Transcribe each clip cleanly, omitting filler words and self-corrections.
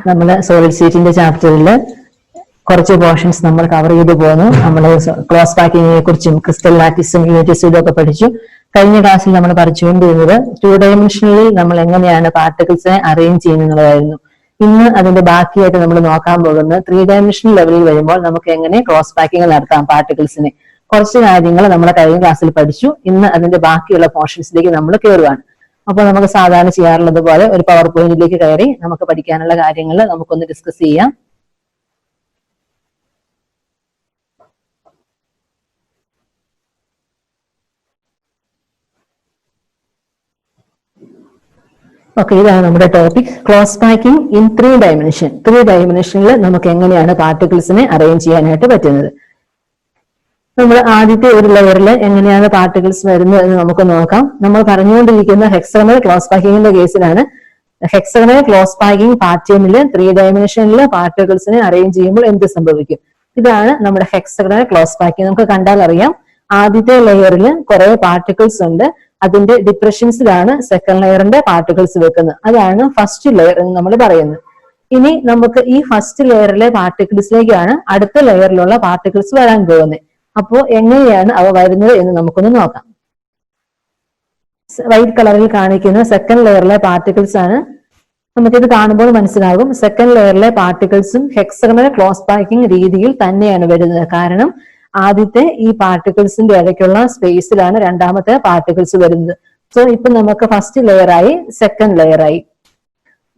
നമ്മൾ സോളിഡ് സ്റ്റേറ്റിന്റെ ചാപ്റ്ററിൽ കുറച്ച് പോർഷൻസ് നമ്മൾ കവർ ചെയ്തു പോകുന്നു. നമ്മൾ ക്ലോസ് പാക്കിങ്ങിനെ കുറിച്ചും ക്രിസ്റ്റൽ ലാറ്റിസും യൂണിറ്റ് ഒക്കെ പഠിച്ചു. കഴിഞ്ഞ ക്ലാസ്സിൽ നമ്മൾ പഠിച്ചുകൊണ്ടിരുന്നത് 2 ഡയമെൻഷനിൽ നമ്മൾ എങ്ങനെയാണ് പാർട്ടിക്കിൾസിനെ അറേഞ്ച് ചെയ്യുന്നതായിരുന്നു. ഇന്ന് അതിന്റെ ബാക്കിയായിട്ട് നമ്മൾ നോക്കാൻ പോകുന്നത് 3 ഡയമെൻഷണൽ ലെവലിൽ വരുമ്പോൾ നമുക്ക് എങ്ങനെ ക്രോസ് പാക്കിംഗ് നടത്താം പാർട്ടിക്കിൾസിനെ. കുറച്ച് കാര്യങ്ങൾ നമ്മൾ കഴിഞ്ഞ ക്ലാസ്സിൽ പഠിച്ചു. ഇന്ന് അതിന്റെ ബാക്കിയുള്ള പോർഷൻസിലേക്ക് നമ്മൾ കയറുകയാണ്. അപ്പോൾ നമുക്ക് സാധാരണ ചെയ്യാറുള്ളത് പോലെ ഒരു പവർ പോയിന്റിലേക്ക് കയറി നമുക്ക് പഠിക്കാനുള്ള കാര്യങ്ങൾ നമുക്കൊന്ന് ഡിസ്കസ് ചെയ്യാം. ഓക്കെ, ഇതാണ് നമ്മുടെ topic, close packing in 3 dimension. 3 ഡയമെൻഷനിൽ നമുക്ക് എങ്ങനെയാണ് പാർട്ടിക്കിൾസിനെ അറേഞ്ച് ചെയ്യാനായിട്ട് പറ്റുന്നത്. നമ്മൾ ആദ്യത്തെ ഒരു ലെയറിൽ എങ്ങനെയാണ് പാർട്ടിക്കിൾസ് വരുന്നത് എന്ന് നമുക്ക് നോക്കാം. നമ്മൾ പറഞ്ഞുകൊണ്ടിരിക്കുന്ന ഹെക്സഗണൽ ക്ലോസ് പാക്കിങ്ങിന്റെ കേസിലാണ്. ഹെക്സഗണൽ ക്ലോസ് പാക്കിംഗ് പാറ്റേണിൽ 3 ഡയമെൻഷനിൽ പാർട്ടിക്കിൾസിനെ അറേഞ്ച് ചെയ്യുമ്പോൾ എന്ത് സംഭവിക്കും? ഇതാണ് നമ്മുടെ ഹെക്സഗണൽ ക്ലോസ് പാക്കിംഗ്. നമുക്ക് കണ്ടാൽ അറിയാം, ആദ്യത്തെ ലെയറിൽ കുറെ പാർട്ടിക്കിൾസ് ഉണ്ട്. അതിന്റെ ഡിപ്രഷൻസിലാണ് സെക്കൻഡ് ലെയറിന്റെ പാർട്ടിക്കിൾസ് വെക്കുന്നത്. അതാണ് ഫസ്റ്റ് ലെയർ എന്ന് നമ്മൾ പറയുന്നത്. ഇനി നമുക്ക് ഈ ഫസ്റ്റ് ലെയറിലെ പാർട്ടിക്കിൾസിലേക്കാണ് അടുത്ത ലെയറിലുള്ള പാർട്ടിക്കിൾസ് വരാൻ പോകുന്നത്. അപ്പോ എങ്ങനെയാണ് അവ വരുന്നത് എന്ന് നമുക്കൊന്ന് നോക്കാം. വൈറ്റ് കളറിൽ കാണിക്കുന്ന സെക്കൻഡ് ലെയറിലെ പാർട്ടിക്കിൾസ് ആണ്. നമുക്കിത് കാണുമ്പോൾ മനസ്സിലാകും, സെക്കൻഡ് ലെയറിലെ പാർട്ടിക്കിൾസും ഹെക്സഗണൽ ക്ലോസ് പാക്കിംഗ് രീതിയിൽ തന്നെയാണ് വരുന്നത്. കാരണം ആദ്യത്തെ ഈ പാർട്ടിക്കിൾസിന്റെ ഇടയ്ക്കുള്ള സ്പേസിലാണ് രണ്ടാമത്തെ പാർട്ടിക്കിൾസ് വരുന്നത്. സോ ഇപ്പൊ നമുക്ക് ഫസ്റ്റ് ലെയർ ആയി, സെക്കൻഡ് ലെയർ ആയി.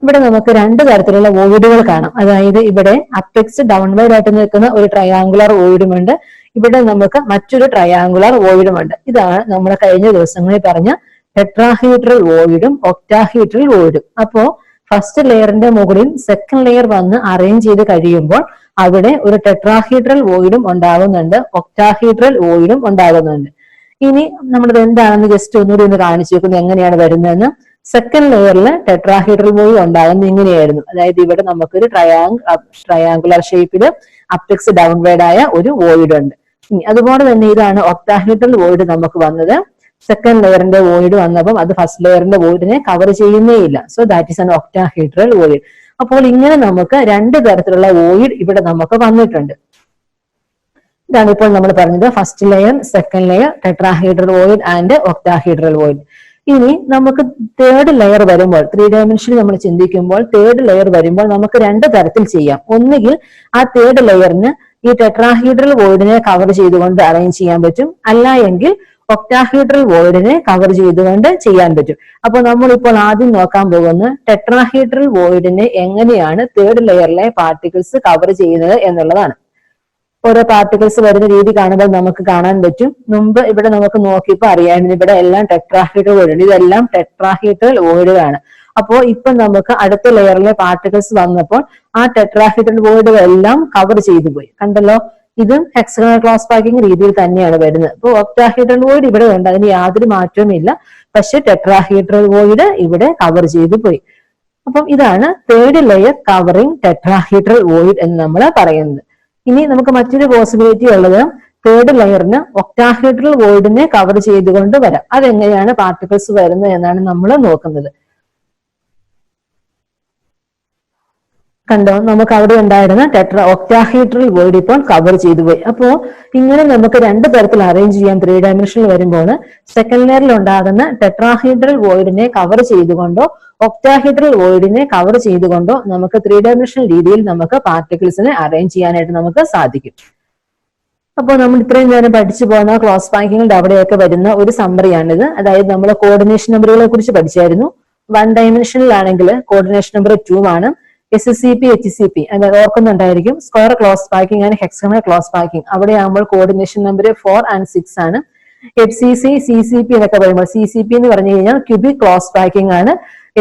ഇവിടെ നമുക്ക് 2 തരത്തിലുള്ള വോയിഡുകൾ കാണാം. അതായത് ഇവിടെ അപ്പെക്സ് ഡൗൺവേർഡ് ആയിട്ട് നിൽക്കുന്ന ഒരു ട്രയാങ്കുലർ വോയിഡുമുണ്ട്. ഇവിടെ നമുക്ക് മറ്റൊരു ട്രയാങ്കുലർ വോയിഡുമുണ്ട്. ഇതാണ് നമ്മൾ കഴിഞ്ഞ ദിവസങ്ങളിൽ പറഞ്ഞ ടെട്രാഹീഡ്രൽ വോയിഡും ഒക്ടാഹീഡ്രൽ വോയിഡും. അപ്പോ ഫസ്റ്റ് ലെയറിന്റെ മുകളിൽ സെക്കൻഡ് ലെയർ വന്ന് അറേഞ്ച് ചെയ്ത് കഴിയുമ്പോൾ അവിടെ ഒരു ടെട്രാഹീഡ്രൽ വോയിഡും ഉണ്ടാകുന്നുണ്ട്, ഒക്ടാഹീഡ്രൽ വോയിഡും ഉണ്ടാകുന്നുണ്ട്. ഇനി നമ്മളിത് എന്താണെന്ന് ജസ്റ്റ് ഒന്നുകൂടി ഒന്ന് കാണിച്ചു വെക്കുന്നത് എങ്ങനെയാണ് വരുന്നതെന്ന്. സെക്കൻഡ് ലെയറിൽ ടെട്രാഹീഡ്രൽ വോയിഡ് ഉണ്ടാകുന്നത് ഇങ്ങനെയായിരുന്നു. അതായത് ഇവിടെ നമുക്കൊരു ട്രയാങ്കുലർ ഷേപ്പിൽ അപ്പെക്സ് ഡൗൺവേർഡ് ആയ ഒരു വോയിഡ് ഉണ്ട്. അതുപോലെ തന്നെ ഇതാണ് ഒക്ടാഹീഡ്രൽ വോയിഡ് നമുക്ക് വന്നത്. സെക്കൻഡ് ലെയറിന്റെ വോയിഡ് വന്നപ്പോൾ അത് ഫസ്റ്റ് ലെയറിന്റെ വോയിഡിനെ കവർ ചെയ്യുന്നേ ഇല്ല. So that is an octahedral void. അപ്പോൾ ഇങ്ങനെ നമുക്ക് 2 തരത്തിലുള്ള വോയിഡ് ഇവിടെ നമുക്ക് വന്നിട്ടുണ്ട്. ഇതാണ് ഇപ്പോൾ നമ്മൾ പറഞ്ഞത് first layer, second layer, tetrahedral void and octahedral void. ഇനി നമുക്ക് തേർഡ് ലെയർ വരുമ്പോൾ 3 ഡയമെൻഷനിൽ നമ്മൾ ചിന്തിക്കുമ്പോൾ തേർഡ് ലെയർ വരുമ്പോൾ നമുക്ക് 2 തരത്തിൽ ചെയ്യാം. ഒന്നുകിൽ ആ തേർഡ് ലെയറിന് ഈ ടെട്രാഹീഡ്രൽ വോയിഡിനെ കവർ ചെയ്തുകൊണ്ട് അറേഞ്ച് ചെയ്യാൻ പറ്റും, അല്ല എങ്കിൽ ഒക്ടാഹീഡ്രൽ വോയിഡിനെ കവർ ചെയ്തുകൊണ്ട് ചെയ്യാൻ പറ്റും. അപ്പൊ നമ്മളിപ്പോൾ ആദ്യം നോക്കാൻ പോകുന്ന ടെട്രാഹീഡ്രൽ വോയിഡിനെ എങ്ങനെയാണ് തേർഡ് ലെയറിലെ പാർട്ടിക്കിൾസ് കവർ ചെയ്യുന്നത് എന്നുള്ളതാണ്. ഓരോ പാർട്ടിക്കിൾസ് വരുന്ന രീതി കാണുമ്പോൾ നമുക്ക് കാണാൻ പറ്റും. മുമ്പ് ഇവിടെ നമുക്ക് നോക്കിയപ്പോൾ അറിയാമായിരുന്നു, ഇവിടെ എല്ലാം ടെട്രാഹീഡ്രൽ വോയിഡ്, ഇതെല്ലാം ടെട്രാഹീഡ്രൽ വോയിഡുകളാണ്. അപ്പോ ഇപ്പൊ നമുക്ക് അടുത്ത ലെയറിലെ പാർട്ടിക്കിൾസ് വന്നപ്പോൾ ആ ടെട്രാഹീഡ്രൽ വോയിഡുകളെല്ലാം കവർ ചെയ്തു പോയി. കണ്ടല്ലോ, ഇത് ഹെക്സഗണൽ ക്ലോസ് പാക്കിംഗ് രീതിയിൽ തന്നെയാണ് വരുന്നത്. അപ്പോൾ ഒക്ടാഹീഡ്രൽ വോയിഡ് ഇവിടെ ഉണ്ട്, അതിന് യാതൊരു മാറ്റവും ഇല്ല. പക്ഷെ ടെട്രാഹീഡ്രൽ വോയിഡ് ഇവിടെ കവർ ചെയ്തു പോയി. അപ്പം ഇതാണ് third layer covering tetrahedral void എന്ന് നമ്മൾ പറയുന്നത്. ഇനി നമുക്ക് മറ്റൊരു പോസിബിലിറ്റി ഉള്ളത് തേർഡ് ലെയറിന് ഒക്ടാഹീഡ്രൽ വോയിഡിനെ കവർ ചെയ്തുകൊണ്ട് വരാം. അതെങ്ങനെയാണ് പാർട്ടിക്കിൾസ് വരുന്നത് എന്നാണ് നമ്മൾ നോക്കുന്നത്. കണ്ടോ, നമുക്ക് അവിടെ ഉണ്ടായിരുന്ന ഒക്ടാഹീഡ്രൽ വോയിഡ് ഇപ്പോൾ കവർ ചെയ്തു പോയി. അപ്പോ ഇങ്ങനെ നമുക്ക് 2 തരത്തിൽ അറേഞ്ച് ചെയ്യാം. 3 ഡയമെൻഷനിൽ വരുമ്പോൾ സെക്കൻഡ് ലെയറിൽ ഉണ്ടാകുന്ന ടെട്രാഹീഡ്രൽ വോയിഡിനെ കവർ ചെയ്തുകൊണ്ടോ ഒക്ടാഹീഡ്രൽ വോയിഡിനെ കവർ ചെയ്തുകൊണ്ടോ നമുക്ക് 3 ഡയമെൻഷണൽ രീതിയിൽ നമുക്ക് പാർട്ടിക്കിൾസിനെ അറേഞ്ച് ചെയ്യാനായിട്ട് നമുക്ക് സാധിക്കും. അപ്പോൾ നമ്മൾ ഇത്രയും നേരം പഠിച്ചു പോകുന്ന ക്ലോസ് പാക്കിങ്ങിന്റെ അവിടെയൊക്കെ വരുന്ന ഒരു സമ്മറിയാണിത്. അതായത് നമ്മൾ കോർഡിനേഷൻ നമ്പറുകളെ കുറിച്ച് പഠിച്ചായിരുന്നു. 1 ഡയമെൻഷനിലാണെങ്കിൽ കോർഡിനേഷൻ നമ്പർ 2 ആണ്. SCP, HCP അതായത് ഓർക്കുന്നുണ്ടായിരിക്കും, square close packing and hexagonal close packing. അവിടെ ആകുമ്പോൾ കോർഡിനേഷൻ നമ്പർ 4 and 6 ആണ്. FCC, CCP എന്നൊക്കെ പറയുമ്പോൾ CCP എന്ന് പറഞ്ഞു കഴിഞ്ഞാൽ ക്യൂബിക് ക്ലോസ് പാക്കിംഗ് ആണ്.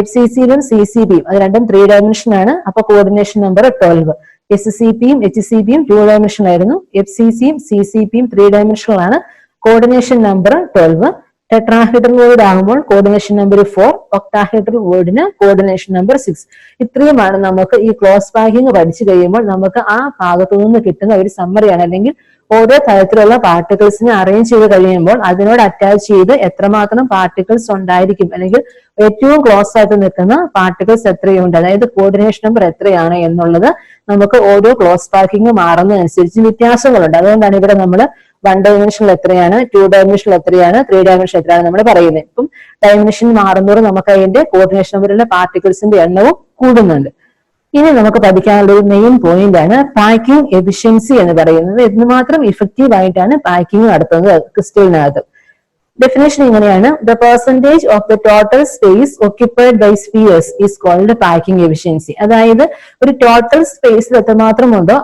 FCCയിലും CCBയും അത് രണ്ടും 3 ഡയമെൻഷൻ ആണ്. അപ്പൊ കോർഡിനേഷൻ നമ്പർ 12. SCPയും HCPയും 2 ഡയമെൻഷൻ ആയിരുന്നു. FCCയും CCPയും 3 ഡയമെൻഷനിലാണ്. Coordination number 12. ടെട്രാഹീഡ്രൽ വോയിഡ് ആകുമ്പോൾ കോർഡിനേഷൻ നമ്പർ 4, ഒക്ടാഹീഡ്രൽ വോയിഡിന് കോർഡിനേഷൻ നമ്പർ 6. ഇത്രയുമാണ് നമുക്ക് ഈ ക്ലോസ് പാക്കിംഗ് പഠിച്ചു കഴിയുമ്പോൾ നമുക്ക് ആ ഭാഗത്തു നിന്ന് കിട്ടുന്ന ഒരു സമ്മറിയാണ്, അല്ലെങ്കിൽ ഓരോ തരത്തിലുള്ള പാർട്ടിക്കിൾസിനെ അറേഞ്ച് ചെയ്ത് കഴിയുമ്പോൾ അതിനോട് അറ്റാച്ച് ചെയ്ത് എത്രമാത്രം പാർട്ടിക്കിൾസ് ഉണ്ടായിരിക്കും, അല്ലെങ്കിൽ ഏറ്റവും ക്ലോസ് ആയിട്ട് നിൽക്കുന്ന പാർട്ടിക്കിൾസ് എത്രയുണ്ട്, അതായത് കോർഡിനേഷൻ നമ്പർ എത്രയാണ് എന്നുള്ളത് നമുക്ക് ഓരോ ക്ലോസ് പാക്കിംഗ് മാറുന്നതനുസരിച്ച് വ്യത്യാസങ്ങളുണ്ട്. അതുകൊണ്ടാണ് ഇവിടെ നമ്മൾ 1 ഡയമെൻഷനിൽ എത്രയാണ്, 2 ഡയമെൻഷനിൽ എത്രയാണ്, 3 ഡയമെൻഷൻ എത്രയാണ് നമ്മൾ പറയുന്നത്. ഇപ്പം ഡയമെൻഷൻ മാറുന്നതോറും നമുക്ക് അതിന്റെ കോർഡിനേഷൻ നമ്പറിലെ പാർട്ടിക്കിൾസിന്റെ എണ്ണവും കൂടുന്നുണ്ട്. ഇനി നമുക്ക് പഠിക്കാനുള്ള ഒരു മെയിൻ പോയിന്റ് ആണ് പാക്കിംഗ് എഫിഷ്യൻസി എന്ന് പറയുന്നത്. എന്തുമാത്രം ഇഫക്റ്റീവ് ആയിട്ടാണ് പാക്കിംഗ് നടത്തുന്നത് ക്രിസ്റ്റലിനകത്ത്. ഡെഫിനേഷൻ ഇങ്ങനെയാണ്: the percentage of the total space occupied by spheres is called packing efficiency. അതായത് ഒരു ടോട്ടൽ സ്പേസിൽ എത്രമാത്രം ഉണ്ടോ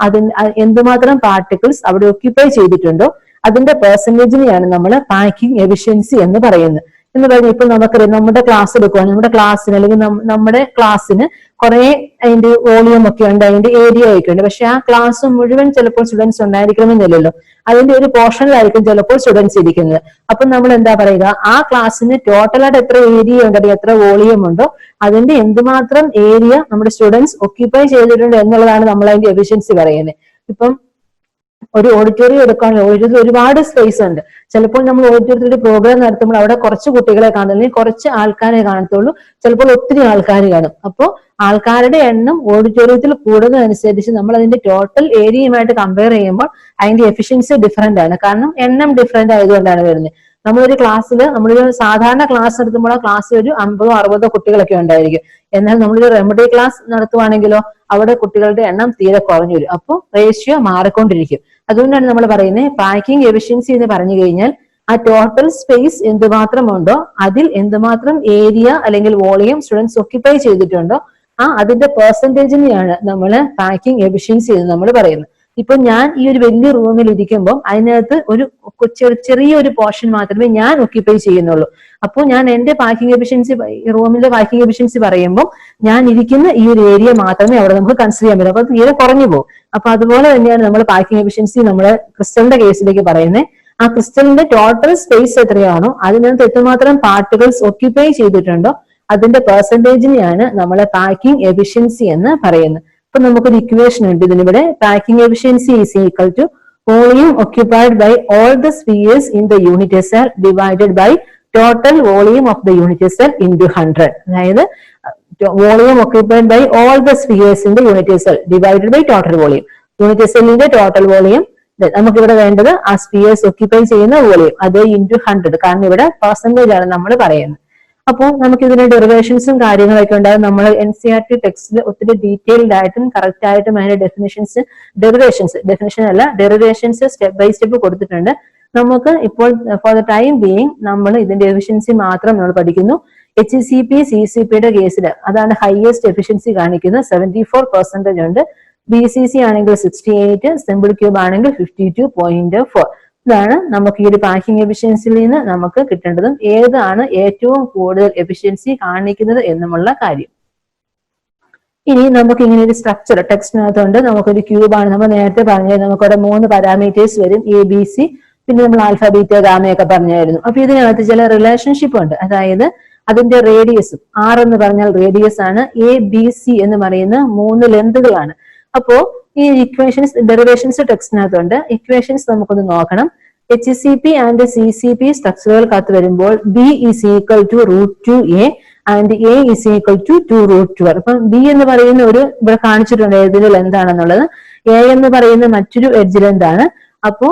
എന്തുമാത്രം പാർട്ടിക്കിൾസ് അവിടെ ഓക്യുപ്പൈ ചെയ്തിട്ടുണ്ടോ അതിന്റെ പെർസെന്റേജിനെയാണ് നമ്മൾ പാക്കിംഗ് എഫിഷ്യൻസി എന്ന് പറയുന്നത്. എന്ന് പറഞ്ഞാൽ ഇപ്പൊ നമുക്കറിയാം, നമ്മുടെ ക്ലാസ് എടുക്കുവാണ്, നമ്മുടെ ക്ലാസ്സിന് അല്ലെങ്കിൽ നമ്മുടെ ക്ലാസ്സിന് കുറെ അതിന്റെ വോളിയം ഒക്കെ ഉണ്ട്, അതിന്റെ ഏരിയ ഒക്കെ ഉണ്ട്. പക്ഷെ ആ ക്ലാസ് മുഴുവൻ ചിലപ്പോൾ സ്റ്റുഡൻസ് ഉണ്ടായിരിക്കണമെന്നില്ലല്ലോ, അതിന്റെ ഒരു പോർഷനിലായിരിക്കും ചിലപ്പോൾ സ്റ്റുഡൻസ് ഇരിക്കുന്നത്. അപ്പൊ നമ്മൾ എന്താ പറയുക, ആ ക്ലാസ്സിന് ടോട്ടലായിട്ട് എത്ര ഏരിയ ഉണ്ട്, അല്ലെങ്കിൽ എത്ര വോളിയം ഉണ്ടോ അതിന്റെ എന്തുമാത്രം ഏരിയ നമ്മുടെ സ്റ്റുഡൻസ് ഒക്യുപ്പൈ ചെയ്തിട്ടുണ്ട് എന്നുള്ളതാണ് നമ്മൾ അതിന്റെ എഫിഷ്യൻസി പറയുന്നത്. ഇപ്പം ഒരു ഓഡിറ്റോറിയം എടുക്കുകയാണെങ്കിൽ ഓഡിറ്റോറിയത്തിൽ ഒരുപാട് സ്പേസ് ഉണ്ട്. ചിലപ്പോൾ നമ്മൾ ഓഡിറ്റോറിയത്തിൽ ഒരു പ്രോഗ്രാം നടത്തുമ്പോൾ അവിടെ കുറച്ച് കുട്ടികളെ കാണുന്നില്ലെങ്കിൽ കുറച്ച് ആൾക്കാരെ കാണത്തുള്ളൂ, ചിലപ്പോൾ ഒത്തിരി ആൾക്കാർ കാണും. അപ്പോൾ ആൾക്കാരുടെ എണ്ണം ഓഡിറ്റോറിയത്തിൽ കൂടുന്നതനുസരിച്ച് നമ്മൾ അതിന്റെ ടോട്ടൽ ഏരിയയുമായിട്ട് കമ്പയർ ചെയ്യുമ്പോൾ അതിന്റെ എഫിഷ്യൻസി ഡിഫറെന്റ് ആണ്. കാരണം എണ്ണം ഡിഫറെന്റ് ആയതുകൊണ്ടാണ് വരുന്നത്. നമ്മളൊരു ക്ലാസ്സിൽ നമ്മളൊരു സാധാരണ ക്ലാസ് നടത്തുമ്പോൾ ആ ക്ലാസ്സിൽ ഒരു 50-60 കുട്ടികളൊക്കെ ഉണ്ടായിരിക്കും. എന്നാൽ നമ്മളൊരു റെമഡി ക്ലാസ് നടത്തുവാണെങ്കിലോ അവിടെ കുട്ടികളുടെ എണ്ണം തീരെ കുറഞ്ഞു വരും. അപ്പോൾ റേഷ്യോ മാറിക്കൊണ്ടിരിക്കും. അതുകൊണ്ടാണ് നമ്മൾ പറയുന്നത് പാക്കിംഗ് എഫിഷ്യൻസി എന്ന് പറഞ്ഞു കഴിഞ്ഞാൽ ആ ടോട്ടൽ സ്പേസ് എന്തുമാത്രമുണ്ടോ അതിൽ എന്തുമാത്രം ഏരിയ അല്ലെങ്കിൽ വോളിയം സ്റ്റുഡൻസ് ഒക്യുപ്പൈ ചെയ്തിട്ടുണ്ടോ അതിന്റെ പെർസെന്റേജിനെയാണ് നമ്മൾ പാക്കിംഗ് എഫിഷ്യൻസി എന്ന് നമ്മൾ പറയുന്നത്. ഇപ്പൊ ഞാൻ ഈ ഒരു വലിയ റൂമിൽ ഇരിക്കുമ്പോൾ അതിനകത്ത് ഒരു ചെറിയൊരു പോർഷൻ മാത്രമേ ഞാൻ ഒക്യുപ്പൈ ചെയ്യുന്നുള്ളൂ. അപ്പോൾ ഞാൻ എന്റെ പാക്കിംഗ് എഫിഷ്യൻസി, റൂമിന്റെ പാക്കിംഗ് എഫിഷ്യൻസി പറയുമ്പോൾ ഞാൻ ഇരിക്കുന്ന ഈ ഒരു ഏരിയ മാത്രമേ അവിടെ നമുക്ക് കൺസിഡർ ചെയ്യാൻ പറ്റൂ. അപ്പൊ തീരെ കുറഞ്ഞു പോകും. അപ്പൊ അതുപോലെ തന്നെയാണ് നമ്മൾ പാക്കിംഗ് എഫിഷ്യൻസി നമ്മുടെ ക്രിസ്റ്റലിന്റെ കേസിലേക്ക് പറയുന്നത്. ആ ക്രിസ്റ്റലിന്റെ ടോട്ടൽ സ്പേസ് എത്രയാണോ അതിനകത്ത് എത്രമാത്രം പാർട്ടിക്കിൾസ് ഒക്യുപ്പൈ ചെയ്തിട്ടുണ്ടോ അതിന്റെ പെർസെന്റേജിനെയാണ് നമ്മൾ പാക്കിംഗ് എഫിഷ്യൻസി എന്ന് പറയുന്നത്. അപ്പൊ നമുക്കൊരു ഇക്വേഷൻ ഉണ്ട് ഇതിനിവിടെ. Packing efficiency is equal to volume occupied by all the spheres in the unit cell divided by total volume of the unit cell into 100. അതായത് volume occupied by all the spheres in the unit cell divided by total volume. Unit സെല്ലിന്റെ total volume നമുക്കിവിടെ വേണ്ടത് ആ spheres occupy ചെയ്യുന്ന volume അത് into 100. കാരണം ഇവിടെ percentage ആണ് നമ്മൾ പറയുന്നത്. അപ്പോൾ നമുക്ക് ഇതിന്റെ ഡെറിവേഷൻസും കാര്യങ്ങളൊക്കെ ഉണ്ടാകും. നമ്മൾ NCERT ടെക്സ്റ്റിൽ ഒത്തിരി ഡീറ്റെയിൽഡ് ആയിട്ടും കറക്റ്റ് ആയിട്ടും അതിന്റെ ഡെറിവേഷൻസ് സ്റ്റെപ്പ് ബൈ സ്റ്റെപ്പ് കൊടുത്തിട്ടുണ്ട്. നമുക്ക് ഇപ്പോൾ ഫോർ ദ ടൈം ബീയിങ് നമ്മൾ ഇതിന്റെ എഫിഷ്യൻസി മാത്രം നമ്മൾ പഠിക്കുന്നു. HCP CCPയുടെ കേസിൽ അതാണ് ഹയസ്റ്റ് എഫിഷ്യൻസി കാണിക്കുന്നത്, 74% ഉണ്ട്. BCC ആണെങ്കിൽ 68, സിമ്പിൾ ക്യൂബ് ആണെങ്കിൽ 52.4. ഇതാണ് നമുക്ക് ഈ ഒരു പാക്കിംഗ് എഫിഷ്യൻസിയിൽ നിന്ന് നമുക്ക് കിട്ടേണ്ടതും ഏതാണ് ഏറ്റവും കൂടുതൽ എഫിഷ്യൻസി കാണിക്കുന്നത് എന്നുമുള്ള കാര്യം. ഇനി നമുക്ക് ഇങ്ങനെ ഒരു സ്ട്രക്ചർ ടെക്സ്റ്റിനകത്തുണ്ട്. നമുക്കൊരു ക്യൂബാണ്, നമ്മൾ നേരത്തെ പറഞ്ഞത് നമുക്കവിടെ 3 പാരാമീറ്റേഴ്സ് വരും, ABC, പിന്നെ നമ്മൾ ആൽഫ ബീറ്റ ഗാമയൊക്കെ പറഞ്ഞായിരുന്നു. അപ്പൊ ഇതിനകത്ത് ചില റിലേഷൻഷിപ്പ് ഉണ്ട്. അതായത് അതിന്റെ റേഡിയസും R എന്ന് പറഞ്ഞാൽ റേഡിയസ് ആണ്, ABC എന്ന് പറയുന്ന 3 ലെന്തുകളാണ്. അപ്പോ ഈ ഇക്വേഷൻസ് ഡെറിവേഷൻസ് ടെക്സ്റ്റിനകത്തുണ്ട്. ഇക്വേഷൻസ് നമുക്കൊന്ന് നോക്കണം. HCP ആൻഡ് CCP സ്ട്രക്ചറുകൾക്കകത്ത് വരുമ്പോൾ B is equal to √2A and A is equal to 2√2R. അപ്പം B എന്ന് പറയുന്ന ഒരു ഇവിടെ കാണിച്ചിട്ടുണ്ട് ഏതിൽ എന്താണെന്നുള്ളത്. A എന്ന് പറയുന്ന മറ്റൊരു എഡ്ജ് ലെന്താണ്. അപ്പോ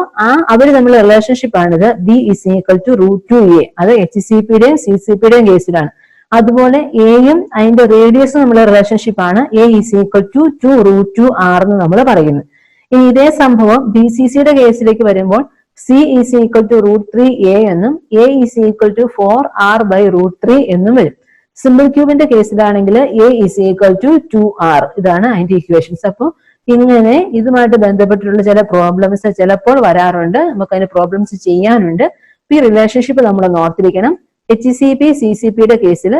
അവര് തമ്മിലുള്ള റിലേഷൻഷിപ്പ് ആണിത്. B is equal to √2A. അത് HCPയുടെയും CCPയുടെയും കേസിലാണ്. അതുപോലെ എയും അതിന്റെ റേഡിയസും നമ്മളെ റിലേഷൻഷിപ്പ് ആണ്. A is equal to 2√2R എന്ന് നമ്മൾ പറയുന്നത്. ഇനി ഇതേ സംഭവം BCCയുടെ കേസിലേക്ക് വരുമ്പോൾ C is equal to √3A എന്നും A is equal to 4R by √3 എന്നും വരും. സിമ്പിൾ ക്യൂബിന്റെ കേസിലാണെങ്കിൽ A is equal to 2R. ഇതാണ് അതിന്റെ ഇക്വേഷൻസ്. അപ്പോൾ ഇങ്ങനെ ഇതുമായിട്ട് ബന്ധപ്പെട്ടിട്ടുള്ള ചില പ്രോബ്ലംസ് ചിലപ്പോൾ വരാറുണ്ട്. നമുക്ക് അതിന് പ്രോബ്ലംസ് ചെയ്യാനുണ്ട്. ഈ റിലേഷൻഷിപ്പ് നമ്മൾ ഓർത്തിരിക്കണം. HCP CCPയുടെ കേസിൽ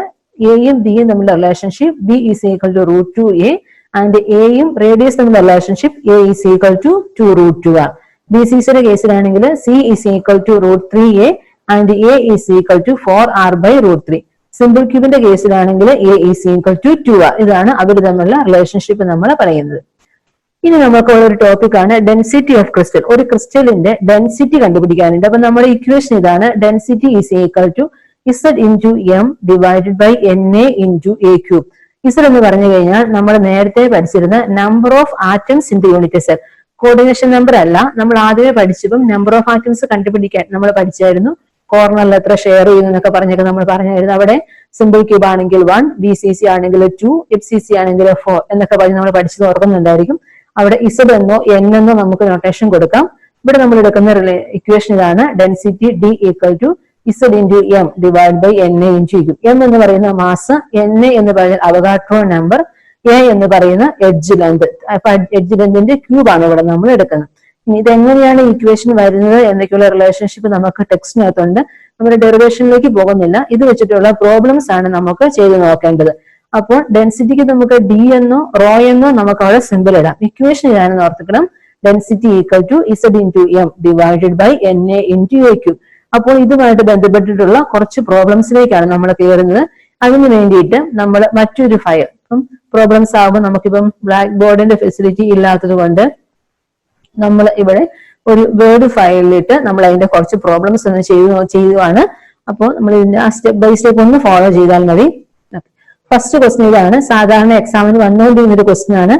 എയും ബിയും തമ്മിലുള്ള relationship B is equal to √2A and എയും റേഡിയസ് തമ്മിലുള്ള relationship A is equal to 2√2R. BCCയുടെ കേസിലാണെങ്കിൽ C is equal to √3A and A is equal to 4R by √3. Simple ക്യൂബിന്റെ കേസിലാണെങ്കിൽ A is equal to 2R. ഇതാണ് അവർ തമ്മിലുള്ള relationship നമ്മൾ പറയുന്നത്. ഇനി നമുക്ക് ഒരു ടോപ്പിക്കാണ് ഡെൻസിറ്റി ഓഫ് ക്രിസ്റ്റൽ. ഒരു ക്രിസ്റ്റലിന്റെ ഡെൻസിറ്റി കണ്ടുപിടിക്കാനുണ്ട്. അപ്പൊ നമ്മുടെ ഇക്വേഷൻ ഇതാണ്, density is equal to Z into M divided by NA into A cube. ഇസഡ് എന്ന് പറഞ്ഞു കഴിഞ്ഞാൽ നമ്മൾ നേരത്തെ പഠിച്ചിരുന്ന number of atoms in the unit cell. Coordination number അല്ല, നമ്മൾ ആദ്യമേ പഠിച്ചപ്പം നമ്പർ ഓഫ് ആറ്റംസ് കണ്ടുപിടിക്കാൻ നമ്മൾ പഠിച്ചായിരുന്നു. കോർണറിൽ എത്ര ഷെയർ ചെയ്യുന്നു എന്നൊക്കെ പറഞ്ഞൊക്കെ നമ്മൾ പറഞ്ഞായിരുന്നു. അവിടെ സിമ്പിൾ ക്യൂബ് ആണെങ്കിൽ 1, BCC ആണെങ്കിൽ 2, FCC ആണെങ്കിൽ 4 എന്നൊക്കെ പറഞ്ഞ് നമ്മൾ പഠിച്ചത് ഓർക്കുന്നുണ്ടായിരിക്കും. അവിടെ ഇസഡ് എന്നോ എൻ എന്നോ നമുക്ക് നൊട്ടേഷൻ കൊടുക്കാം. ഇവിടെ നമ്മൾ എടുക്കുന്ന ഇക്വേഷൻ ഇതാണ്, density D equal to Z into M divide by NA into cube. M എന്ന് പറയുന്ന മാസ്, NA എന്ന് പറയുന്ന അവഗാഡ്രോ നമ്പർ, A എന്ന് പറയുന്ന എഡ്ജ് ലെങ്ത്. അപ്പൊ എഡ്ജ് ലെങ്തിന്റെ ക്യൂബ് ആണ് ഇവിടെ നമ്മൾ എടുക്കുന്നത്. ഇനി ഇതെങ്ങനെയാണ് ഇക്വേഷൻ വരുന്നത് എന്നൊക്കെയുള്ള റിലേഷൻഷിപ്പ് നമുക്ക് ടെക്സ്റ്റിനകത്തുണ്ട്. നമ്മുടെ ഡെറിവേഷനിലേക്ക് പോകുന്നില്ല. ഇത് വെച്ചിട്ടുള്ള പ്രോബ്ലംസ് ആണ് നമുക്ക് ചെയ്ത് നോക്കേണ്ടത്. അപ്പോൾ ഡെൻസിറ്റിക്ക് നമുക്ക് D എന്നോ റോ എന്നോ നമുക്ക് അവിടെ സിമ്പിൾ ഇടാം. ഇക്വേഷൻ ഇതാണെന്ന് ഓർത്തിക്കണം, density equal to Z into M divided by NA into A cube. അപ്പോൾ ഇതുമായിട്ട് ബന്ധപ്പെട്ടിട്ടുള്ള കുറച്ച് പ്രോബ്ലംസിലേക്കാണ് നമ്മൾ കയറുന്നത്. അതിനു വേണ്ടിയിട്ട് നമ്മൾ മറ്റൊരു ഫയൽ, ഇപ്പം പ്രോബ്ലംസ് ആകുമ്പോൾ നമുക്കിപ്പം ബ്ലാക്ക് ബോർഡിന്റെ ഫെസിലിറ്റി ഇല്ലാത്തത് കൊണ്ട് നമ്മൾ ഇവിടെ ഒരു വേർഡ് ഫയലിലിട്ട് നമ്മൾ അതിന്റെ കുറച്ച് പ്രോബ്ലംസ് ഒന്ന് ചെയ്യുവാണ്. അപ്പോൾ നമ്മൾ ഇതിന്റെ ആ സ്റ്റെപ്പ് ബൈ സ്റ്റെപ്പ് ഒന്ന് ഫോളോ ചെയ്താൽ മതി. ഫസ്റ്റ് ക്വസ്റ്റ്യൻ ഇതാണ്, സാധാരണ എക്സാമിന് വന്നുകൊണ്ടിരുന്ന ഒരു ക്വസ്റ്റ്യൻ ആണ്.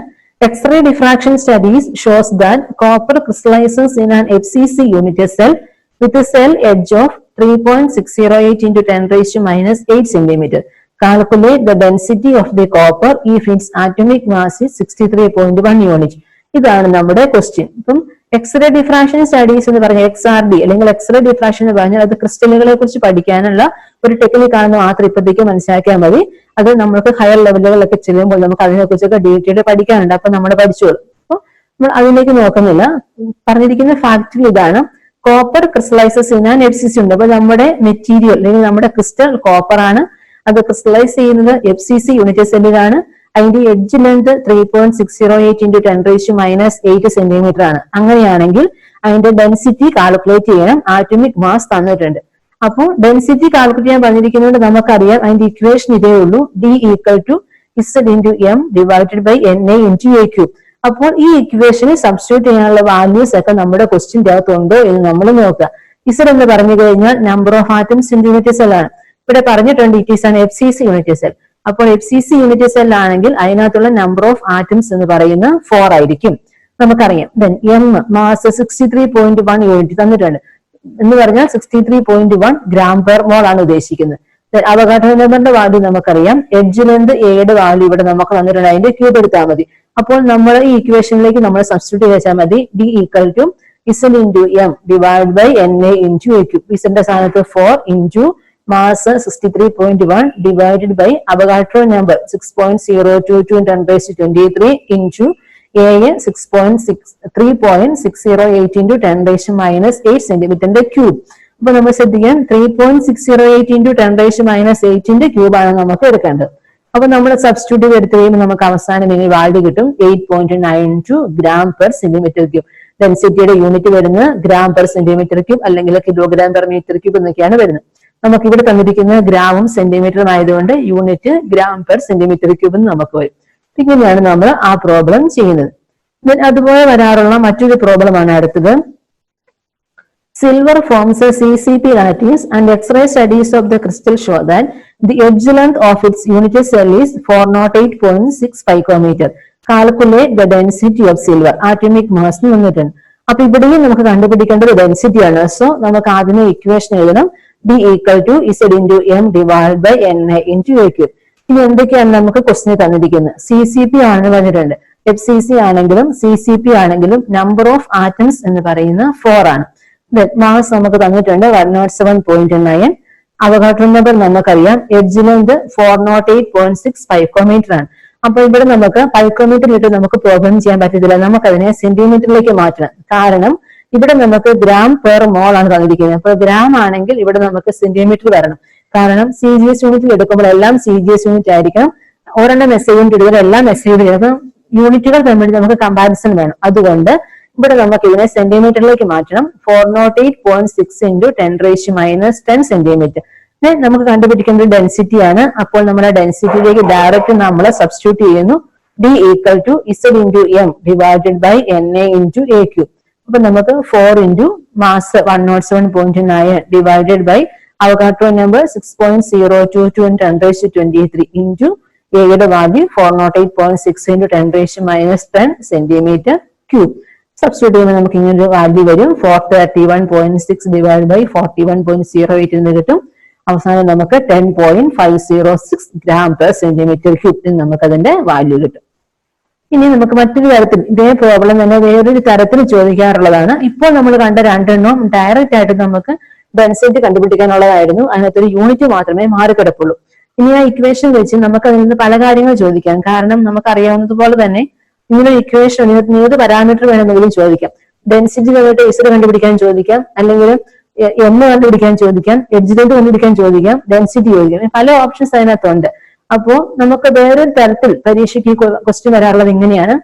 X-ray diffraction studies shows that copper crystallises in an FCC unit cell with a cell edge of 3.608 into 10 raised to minus 8 centimeter. Calculate the density of the copper if its atomic mass is 63.1 unit. ഇതാണ് നമ്മുടെ question. ഇപ്പം x-ray diffraction studies എന്ന് പറഞ്ഞാൽ XRD അല്ലെങ്കിൽ x-ray diffraction എന്ന് പറഞ്ഞാൽ അത് ക്രിസ്റ്റലുകളെ കുറിച്ച് പഠിക്കാനുള്ള ഒരു ടെക്നിക്കാണെന്ന് മാത്രം ഇപ്പോഴത്തേക്ക് മനസ്സിലാക്കിയാൽ മതി. അത് നമുക്ക് ഹയർ ലെവലുകളിലൊക്കെ ചെല്ലുമ്പോൾ നമുക്ക് അതിനെക്കുറിച്ചൊക്കെ ഡീറ്റെയിൽ പഠിക്കാനുണ്ട്. അപ്പൊ നമ്മൾ പഠിച്ചോളൂ. അപ്പോൾ നമ്മൾ അതിലേക്ക് നോക്കുന്നില്ല. പറഞ്ഞിരിക്കുന്ന ഫാക്ടറി ഇതാണ്, copper crystallises in an FCC ഉണ്ട്. അപ്പൊ നമ്മുടെ മെറ്റീരിയൽ അല്ലെങ്കിൽ നമ്മുടെ ക്രിസ്റ്റൽ കോപ്പർ ആണ്. അത് ക്രിസ്റ്റലൈസ് ചെയ്യുന്നത് FCC യൂണിറ്റ് സെല്ലിലാണ്. അതിന്റെ edge length 3.608 into 10 raised to minus 8 centimetre ആണ്. അങ്ങനെയാണെങ്കിൽ അതിന്റെ ഡെൻസിറ്റി കാൽക്കുലേറ്റ് ചെയ്യണം. ആറ്റോമിക് മാസ് തന്നിട്ടുണ്ട്. അപ്പോൾ ഡെൻസിറ്റി കാൽക്കുലേറ്റ് ചെയ്യാൻ പറഞ്ഞിരിക്കുന്നതുകൊണ്ട് നമുക്കറിയാം അതിന്റെ ഇക്വേഷൻ ഇതേ ഉള്ളൂ, D equal to Z into M divided by NA into A cube. അപ്പോൾ ഈ ഇക്വേഷനിൽ സബ്സ്റ്റിറ്റ്യൂട്ട് ചെയ്യാനുള്ള വാല്യൂസ് ഒക്കെ നമ്മുടെ ക്വസ്റ്റ്യന്റെ അകത്തുണ്ടോ എന്ന് നമ്മൾ നോക്കുക. ഇസഡ് എന്ന് പറഞ്ഞു കഴിഞ്ഞാൽ number of atoms in unit cell ആണ്. ഇവിടെ പറഞ്ഞിട്ടുണ്ട് it is an FCC unit cell. അപ്പോൾ FCC യൂണിറ്റ് സെൽ ആണെങ്കിൽ അതിനകത്തുള്ള നമ്പർ ഓഫ് ആറ്റംസ് എന്ന് പറയുന്നത് 4 ആയിരിക്കും, നമുക്കറിയാം. ദെൻ എം മാസ് 63.1 യൂണിറ്റ് തന്നിട്ടുണ്ട് എന്ന് പറഞ്ഞാൽ 63.1 ഗ്രാം പെർ മോൾ ആണ് ഉദ്ദേശിക്കുന്നത്. അവഗാഡ്രോ നമ്പറിന്റെ വാല്യൂ നമുക്കറിയാം. എഡ്ജ് ലെങ്ത് എയുടെ വാല്യൂ ഇവിടെ നമുക്ക് തന്നിട്ടുണ്ട്, അതിന്റെ ക്യൂബ് എടുത്താൽ മതി. അപ്പോൾ നമ്മൾ ഈ ഇക്വേഷനിലേക്ക് നമ്മൾ സബ്സ്റ്റിറ്റ്യൂട്ട് ചെയ്താൽ മതി. D equal to Z into M divide by NA into A cube. ഇസഡിന്റെ സ്ഥാനത്ത് 4 into mass 63.1 divided by Avogadro number 6.022 10 raised to 23 into A 3.608 into 10 raised to minus 8 സെന്റിമീറ്ററിന്റെ ക്യൂബ്. അപ്പൊ നമ്മൾ ശ്രദ്ധിക്കാം, 3.608 into 10 raised to minus 8ന്റെ cube ആണ് നമുക്ക് എടുക്കേണ്ടത്. അപ്പൊ നമ്മൾ സബ്സ്റ്റിറ്റ്യൂട്ട് എടുത്തു കഴിയുമ്പോൾ നമുക്ക് അവസാനം ഇനി വാല്യൂ കിട്ടും 8.92 ഗ്രാം പെർ സെന്റിമീറ്റർ ക്യൂബ്. ഡെൻസിറ്റിയുടെ യൂണിറ്റ് വരുന്നത് ഗ്രാം പെർ സെന്റിമീറ്റർ ക്യൂബ് അല്ലെങ്കിൽ കിലോഗ്രാം പെർ മീറ്റർ ക്യൂബ് എന്നൊക്കെയാണ് വരുന്നത്. നമുക്ക് ഇവിടെ തന്നിരിക്കുന്ന ഗ്രാമും സെന്റിമീറ്ററും ആയതുകൊണ്ട് unit gram per centimetre cube എന്ന് നമുക്ക് വരും. ഇങ്ങനെയാണ് നമ്മൾ ആ പ്രോബ്ലം ചെയ്യുന്നത്. അതുപോലെ വരാറുള്ള മറ്റൊരു പ്രോബ്ലമാണ് അടുത്തത്. Silver forms a CCP lattice and X-ray studies of the crystal show that the edge length of its unit cell is 408.6 picometer. Calculate the density of silver. Atomic mass എന്ന് വന്നിട്ടുണ്ട്. അപ്പൊ ഇവിടെയും നമുക്ക് കണ്ടുപിടിക്കേണ്ടത് ഡെൻസിറ്റി ആണ്. സോ നമുക്ക് ആദ്യമേ equation എഴുതണം, D equal to Z into M divide by NA into A cube. ഇനി എന്തൊക്കെയാണ് നമുക്ക് ക്വസ്റ്റിന് തന്നിരിക്കുന്നത്? CCP ആണ് പറഞ്ഞിട്ടുണ്ട്. FCC ആണെങ്കിലും CCP ആണെങ്കിലും നമ്പർ ഓഫ് ആറ്റംസ് എന്ന് പറയുന്നത് 4 ആണ്. മാസ് നമുക്ക് തന്നിട്ടുണ്ട് 107.9. അവഗാഡ്രോ നമ്പർ നമുക്കറിയാം. എഡ്ജ് ലെങ്ത് 408.6 പൈക്കോമീറ്റർ ആണ്. അപ്പൊ ഇവിടെ നമുക്ക് പൈക്കോമീറ്ററിലിട്ട് നമുക്ക് പ്രോബ്ലം ചെയ്യാൻ പറ്റത്തില്ല. നമുക്കതിനെ സെന്റിമീറ്ററിലേക്ക് മാറ്റണം. കാരണം ഇവിടെ നമുക്ക് ഗ്രാം പെർ മോൾ ആണ് തന്നിരിക്കുന്നത്. അപ്പൊ ഗ്രാം ആണെങ്കിൽ ഇവിടെ നമുക്ക് സെന്റിമീറ്റർ വരണം. കാരണം CGS യൂണിറ്റിൽ എടുക്കുമ്പോൾ എല്ലാം CGS യൂണിറ്റ് ആയിരിക്കണം. ഒരെണ്ണം SI യൂണിറ്റ് എടുക്കുമ്പോൾ എല്ലാം SI യൂണിറ്റ്. അപ്പൊ യൂണിറ്റുകൾ തമ്മിൽ നമുക്ക് കമ്പാരിസൺ വേണം. അതുകൊണ്ട് ഇവിടെ നമുക്ക് ഇതിനെ സെന്റിമീറ്ററിലേക്ക് മാറ്റണം. 408.6 into 10 raised to minus 10 centimetre. നമുക്ക് കണ്ടുപിടിക്കേണ്ടത് ഡെൻസിറ്റി ആണ്. അപ്പോൾ നമ്മുടെ ഡെൻസിറ്റിയിലേക്ക് ഡയറക്റ്റ് നമ്മൾ സബ്സ്റ്റിറ്റ്യൂട്ട് ചെയ്യുന്നു. D equal to Z into M divided by Na into A cube. അപ്പൊ നമുക്ക് 4 into mass 107.9 divided by Avogadro number 6.022 and 10 raised to 23 into Aയുടെ value 408.6 into 10 raised to minus 10 centimeter cube. Substitute ചെയ്യുമ്പോൾ നമുക്ക് ഇങ്ങനെ ഒരു value വരും 431.6 divide by 41.08 എന്ന് കിട്ടും. അവസാനം നമുക്ക് 10.506 gram per centimeter cube എന്ന് നമുക്ക് അതിന്റെ വാല്യൂ കിട്ടും. ഇനി നമുക്ക് മറ്റൊരു തരത്തിൽ ഇതേ പ്രോബ്ലം തന്നെ വേറൊരു തരത്തിൽ ചോദിക്കാറുള്ളതാണ്. ഇപ്പോൾ നമ്മൾ കണ്ട രണ്ടെണ്ണം ഡയറക്റ്റ് ആയിട്ട് നമുക്ക് ഡെൻസിറ്റി കണ്ടുപിടിക്കാനുള്ളതായിരുന്നു. അതിനകത്തൊരു യൂണിറ്റ് മാത്രമേ മാറിക്കിടപ്പുള്ളൂ. ഇനി ആ ഇക്വേഷൻ വെച്ച് നമുക്ക് അതിൽ നിന്ന് പല കാര്യങ്ങൾ ചോദിക്കാം. കാരണം നമുക്കറിയാവുന്നതുപോലെ തന്നെ ഇങ്ങനെ ഇക്വേഷൻ ഏത് പാരാമീറ്റർ വേണമെങ്കിലും ചോദിക്കാം. ഡെൻസിറ്റി തന്നിട്ട് ഇസഡ് കണ്ടുപിടിക്കാൻ ചോദിക്കാം, അല്ലെങ്കിൽ എം കണ്ടുപിടിക്കാൻ ചോദിക്കാം, എഡ്ജിലേക്ക് കണ്ടുപിടിക്കാൻ ചോദിക്കാം, ഡെൻസിറ്റി ചോദിക്കാം. പല ഓപ്ഷൻസ് അതിനകത്തുണ്ട്. അപ്പോ നമുക്ക് വേറൊരു തരത്തിൽ പരീക്ഷയ്ക്ക് ക്വസ്റ്റ്യൻ വരാറുള്ളത് ഇങ്ങനെയാണ്.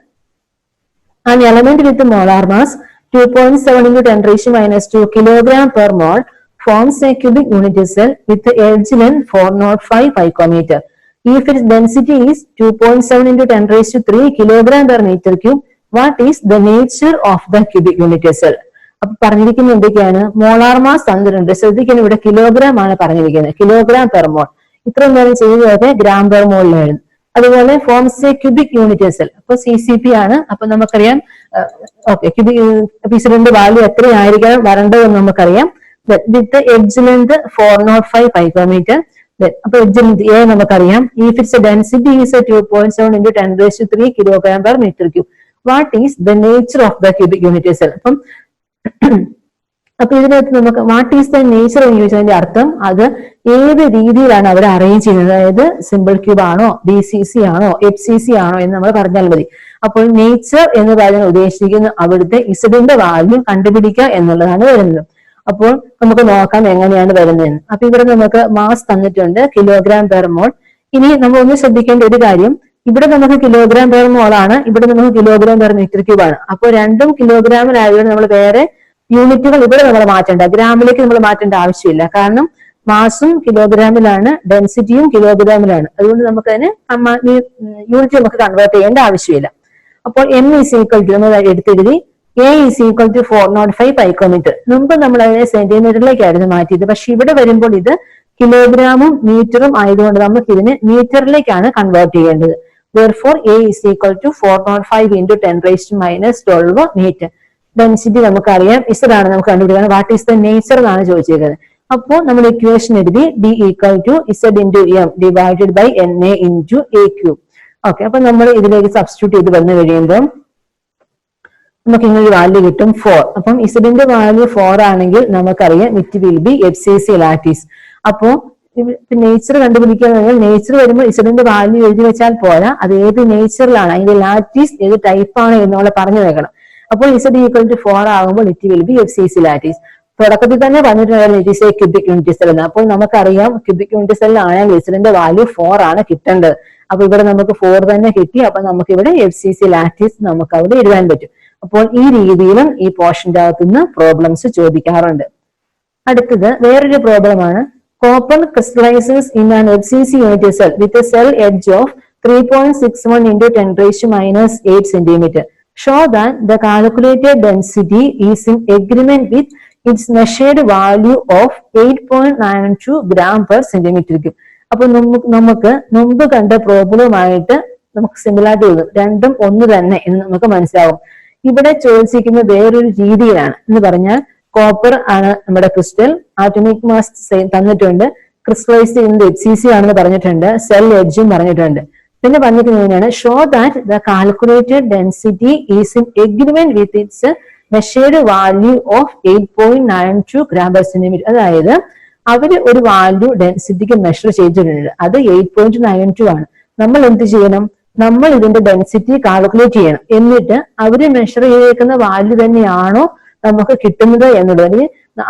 An element with molar mass 2.7 into 10 raised to minus 2 kilogram per mole forms a cubic unit cell with edge length 405 picometer. If its density is 2.7 into 10 raised to 3 kilogram per meter cube, what is the nature of the cubic unit cell? അപ്പൊ പറഞ്ഞിരിക്കുന്നത് എന്തൊക്കെയാണ്? Molar mass തന്നിട്ടുണ്ട്. ശ്രദ്ധിക്കണം, ഇവിടെ kilogram ആണ് പറഞ്ഞിരിക്കുന്നത്, kilogram per mole. ഇത്രയും നേരം ചെയ്തത് ഗ്രാം പെർ മോളിലായിരുന്നു. അതുപോലെ forms a cubic unit cell, അപ്പൊ CCP ആണ്. അപ്പൊ നമുക്കറിയാം ഓക്കെ, ക്യൂബിക് വാല്യൂ എത്രയായിരിക്കണം വരേണ്ടതെന്ന് നമുക്കറിയാം. With edge length 405 picometer. അപ്പൊ എഡ്ജ് ലെങ്ത് A നമുക്കറിയാം. If its density is 2.7 into 10 raised to 3 kilogram per meter cube, what is the nature of the cubic unit cell? അപ്പൊ ഇതിനകത്ത് നമുക്ക് വാട്ട് ഈസ് ദ നേച്ചർ എന്ന് ചോദിച്ചതിന്റെ അർത്ഥം അത് ഏത് രീതിയിലാണ് അവർ അറേഞ്ച് ചെയ്യുന്നത്, അതായത് സിമ്പിൾ ക്യൂബ് ആണോ, BCC ആണോ, FCC ആണോ എന്ന് നമ്മൾ പറഞ്ഞാൽ മതി. അപ്പോൾ നേച്ചർ എന്ന് പറഞ്ഞാൽ ഉദ്ദേശിക്കുന്ന അവിടുത്തെ ഇസഡിന്റെ വാല്യൂ കണ്ടുപിടിക്കുക എന്നുള്ളതാണ് വരുന്നത്. അപ്പോൾ നമുക്ക് നോക്കാം എങ്ങനെയാണ് വരുന്നതെന്ന്. അപ്പൊ ഇവിടെ നമുക്ക് മാസ് തന്നിട്ടുണ്ട്, കിലോഗ്രാം പെർ മോൾ. ഇനി നമ്മൾ ഒന്ന് ശ്രദ്ധിക്കേണ്ട ഒരു കാര്യം, ഇവിടെ നമുക്ക് കിലോഗ്രാം പെർ മോൾ ആണ്, ഇവിടെ നമുക്ക് കിലോഗ്രാം പെർ മീറ്റർ ക്യൂബ് ആണ്. അപ്പോൾ രണ്ടും കിലോഗ്രാമിലായതുകൊണ്ട് നമ്മൾ വേറെ യൂണിറ്റുകൾ ഇവിടെ നമ്മൾ മാറ്റേണ്ട, ഗ്രാമിലേക്ക് നമ്മൾ മാറ്റേണ്ട ആവശ്യമില്ല. കാരണം മാസും കിലോഗ്രാമിലാണ്, ഡെൻസിറ്റിയും കിലോഗ്രാമിലാണ്. അതുകൊണ്ട് നമുക്ക് അതിന് യൂണിറ്റ് നമുക്ക് കൺവേർട്ട് ചെയ്യേണ്ട ആവശ്യമില്ല. അപ്പോൾ M ഈസ് ഈക്വൽ ടു നമ്മൾ എടുത്തെഴുതി A is equal to 405 picometer. മുമ്പ് നമ്മൾ അതിനെ സെന്റിമീറ്ററിലേക്കായിരുന്നു മാറ്റിയത്. പക്ഷെ ഇവിടെ വരുമ്പോൾ ഇത് കിലോഗ്രാമും മീറ്ററും ആയതുകൊണ്ട് നമുക്ക് ഇതിന് മീറ്ററിലേക്കാണ് കൺവേർട്ട് ചെയ്യേണ്ടത്. Therefore A is equal to 405 into 10 raised to minus 12 meter. Density നമുക്കറിയാം, ഇസഡാണ് നമുക്ക് കണ്ടുപിടിക്കാൻ. വാട്ട് ഈസ് ദ നേച്ചർ എന്നാണ് ചോദിച്ചിരിക്കുന്നത്. അപ്പോൾ നമ്മൾ ഇക്വേഷൻ എഴുതി D equal to Z into M divided by Na into A cube. Okay, അപ്പൊ നമ്മൾ ഇതിലേക്ക് സബ്സ്റ്റിറ്റ്യൂട്ട് ചെയ്ത് വന്നു കഴിയുമ്പോൾ നമുക്ക് ഇങ്ങനെ ഒരു വാല്യൂ കിട്ടും 4. അപ്പം ഇസഡിന്റെ വാല്യൂ 4 ആണെങ്കിൽ നമുക്കറിയാം it will be FCC lattice. അപ്പോ നേച്ചർ കണ്ടുപിടിക്കുക, നേച്ചർ വരുമ്പോൾ ഇസഡിന്റെ വാല്യൂ എഴുതി വെച്ചാൽ പോരാ, അത് ഏത് നേച്ചറിലാണ്, അതിന്റെ ലാറ്റീസ് ഏത് ടൈപ്പാണ് എന്നുള്ള പറഞ്ഞു വെക്കണം. അപ്പോൾ Z ഈക്വൽ ടു 4 ആകുമ്പോൾ it will be FCC lattice. തുടക്കത്തിൽ തന്നെ പറഞ്ഞിട്ടുണ്ടായിരുന്നു it is A cubic unit cell എന്ന്. അപ്പോൾ നമുക്കറിയാം ക്യൂബിക് യൂണിറ്റ് സെല്ലിലാണെങ്കിൽ ഇസഡിന്റെ വാല്യൂ 4 ആണ് കിട്ടേണ്ടത്. അപ്പൊ ഇവിടെ നമുക്ക് 4 തന്നെ കിട്ടി. അപ്പൊ നമുക്ക് ഇവിടെ FCC ലാറ്റീസ് നമുക്ക് അവിടെ എഴുതാൻ പറ്റും. അപ്പോൾ ഈ രീതിയിലും ഈ പോർഷന്റെ അകത്തുനിന്ന് പ്രോബ്ലംസ് ചോദിക്കാറുണ്ട്. അടുത്തത് വേറൊരു പ്രോബ്ലമാണ്. Copper crystallises in an FCC unit cell with a cell edge of 3.61 into 10 raised to minus 8 centimeter. Show that the calculated density is in agreement with its measured value of 8.92 gram per centimeter cube. അപ്പൊ നമുക്ക് മുമ്പ് കണ്ട പ്രോബ്ലവുമായിട്ട് നമുക്ക് similarity തോന്നും, രണ്ടും ഒന്ന് തന്നെ എന്ന് നമുക്ക് മനസ്സിലാവും. ഇവിടെ ചോദിച്ചിരിക്കുന്ന വേറൊരു രീതിയിലാണ് എന്ന് പറഞ്ഞാൽ കോപ്പർ ആണ് നമ്മുടെ ക്രിസ്റ്റൽ, ആറ്റോമിക് മാസ് തന്നിട്ടുണ്ട്, ക്രിസ്റ്റലൈസ് ചെയ്യുന്നത് FCC ആണെന്ന് പറഞ്ഞിട്ടുണ്ട്, സെൽ എഡ്ജും പറഞ്ഞിട്ടുണ്ട്. പിന്നെ പറഞ്ഞിരിക്കുന്നതാണ് show that the calculated density is in agreement with its measured value of 8.92 gram per centimeter. അതായത് അവര് ഒരു വാല്യൂ ഡെൻസിറ്റിക്ക് മെഷർ ചെയ്തിട്ടുണ്ട്, അത് 8.92 ആണ്. നമ്മൾ എന്ത് ചെയ്യണം? നമ്മൾ ഇതിന്റെ ഡെൻസിറ്റി കാൽക്കുലേറ്റ് ചെയ്യണം. എന്നിട്ട് അവര് മെഷർ ചെയ്തേക്കുന്ന വാല്യൂ തന്നെയാണോ നമുക്ക് കിട്ടുന്നത് എന്നുള്ളത്,